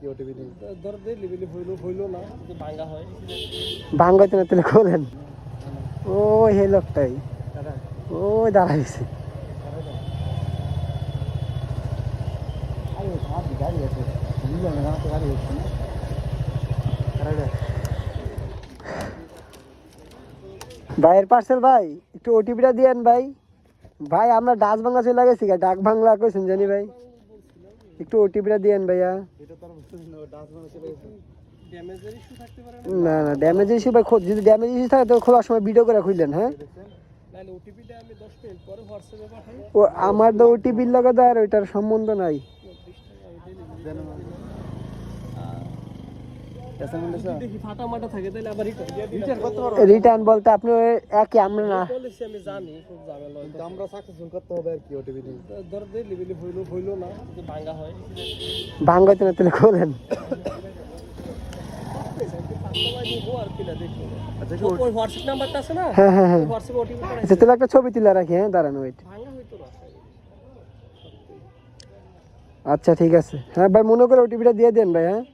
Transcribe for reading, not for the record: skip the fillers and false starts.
কি ওটিপি দিন ধর দে লিবিলি হইলো না যদি ভাঙা হয় ভাঙ্গাইতে না তাহলে খোলেন ও হে লোকটাই দাদা ও দাঁড়াইছে আরে ভাব গাড়ি আছে বুঝলো না তো গাড়ি হচ্ছে না আরে ভাইয়ের পার্সেল ভাই একটু ওটিপিটা দিয়েন ভাই ভাই আমরা ডাচ বাংলা চলে গেছি ডাক বাংলা কইছেন জানি ভাই একটু ওটিপিটা দিয়েন ভাইয়া এটা তো বুঝছিস না ডাস মানে চলে গেছে ড্যামেজের ইস্যু থাকতে পারে না না ড্যামেজ ইস্যু ভাই যদি ড্যামেজ ইস্যু থাকে তো খোলার সময় ভিডিও করে খুললেন হ্যাঁ নাহলে ওটিপিটা আমি 10 মিনিট পরে হোয়াটসঅ্যাপে পাঠাই ও আমার তো ওটিপির লগে তো আর ওইটার সম্বন্ধ নাই 20 টাকা দেখি ফাটা মাটা থাকে তাহলে আবার রিটার্ন করতে পারবো রিটার্ন বলতে আপনি একই আমরা না পলিসি আমি জানি খুব ঝামেলা হয় তো আমরা সাকসেসফুল করতে হবে আর কি ওটিপি দিন ধর দে লিবিলি হইলো না যদি ভাঙা হয় ভাঙ্গাইতে না তাহলে খোলেন আচ্ছা ওই হোয়াটসঅ্যাপ নাম্বারটা আছে না হ্যাঁ হ্যাঁ হ্যাঁ হোয়াটসঅ্যাপে ওটিপি পাঠাই আচ্ছা তাহলে একটা ছবি তুলে রাখি হ্যাঁ দাঁড়ান ওয়েট ভাঙা হইতো না আচ্ছা ঠিক আছে হ্যাঁ ভাই মনে করে ওটিপিটা দিয়ে দেন ভাই হ্যাঁ